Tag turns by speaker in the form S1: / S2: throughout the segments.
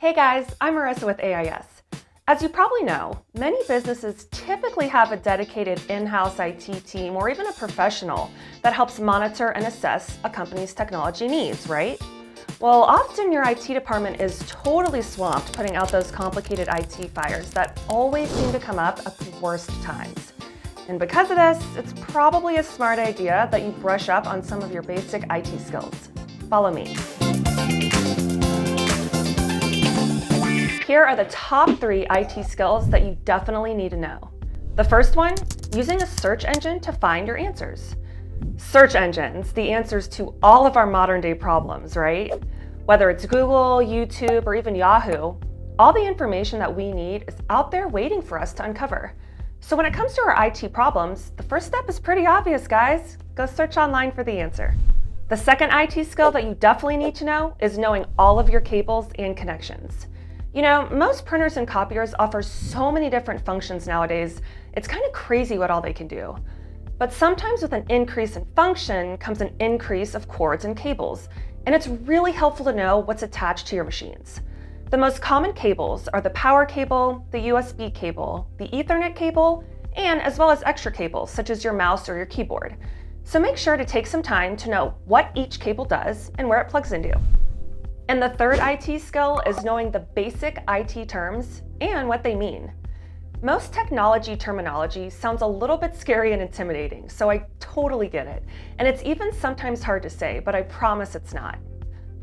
S1: Hey guys, I'm Marissa with AIS. As you probably know, many businesses typically have a dedicated in-house IT team or even a professional that helps monitor and assess a company's technology needs, right? Well, often your IT department is totally swamped putting out those complicated IT fires that always seem to come up at the worst times. And because of this, it's probably a smart idea that you brush up on some of your basic IT skills. Follow me. Here are the top 3 IT skills that you definitely need to know. The first one, using a search engine to find your answers. Search engines, the answers to all of our modern day problems, right? Whether it's Google, YouTube, or even Yahoo, all the information that we need is out there waiting for us to uncover. So when it comes to our IT problems, the first step is pretty obvious, guys. Go search online for the answer. The second IT skill that you definitely need to know is knowing all of your cables and connections. You know, most printers and copiers offer so many different functions nowadays, it's kind of crazy what all they can do. But sometimes with an increase in function comes an increase of cords and cables, and it's really helpful to know what's attached to your machines. The most common cables are the power cable, the USB cable, the Ethernet cable, and as well as extra cables such as your mouse or your keyboard. So make sure to take some time to know what each cable does and where it plugs into. And the third IT skill is knowing the basic IT terms and what they mean. Most technology terminology sounds a little bit scary and intimidating, so I totally get it. And it's even sometimes hard to say, but I promise it's not.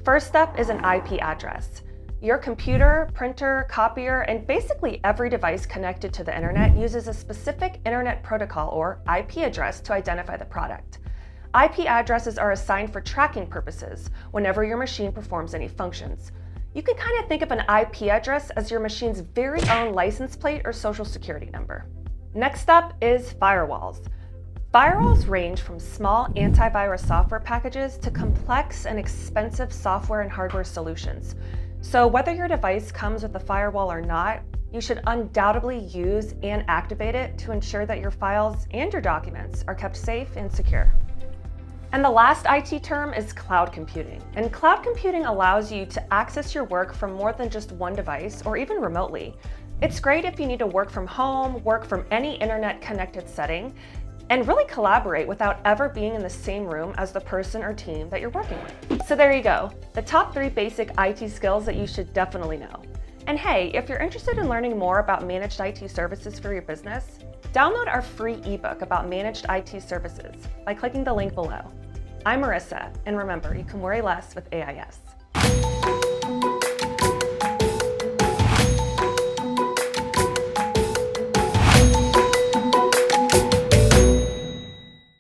S1: First up is an IP address. Your computer, printer, copier, and basically every device connected to the internet uses a specific internet protocol or IP address to identify the product. IP addresses are assigned for tracking purposes whenever your machine performs any functions. You can kind of think of an IP address as your machine's very own license plate or social security number. Next up is firewalls. Firewalls range from small antivirus software packages to complex and expensive software and hardware solutions. So whether your device comes with a firewall or not, you should undoubtedly use and activate it to ensure that your files and your documents are kept safe and secure. And the last IT term is cloud computing. And cloud computing allows you to access your work from more than just one device or even remotely. It's great if you need to work from home, work from any internet connected setting, and really collaborate without ever being in the same room as the person or team that you're working with. So there you go, the top 3 basic IT skills that you should definitely know. And hey, if you're interested in learning more about managed IT services for your business, download our free ebook about managed IT services by clicking the link below. I'm Marissa, and remember, you can worry less with AIS.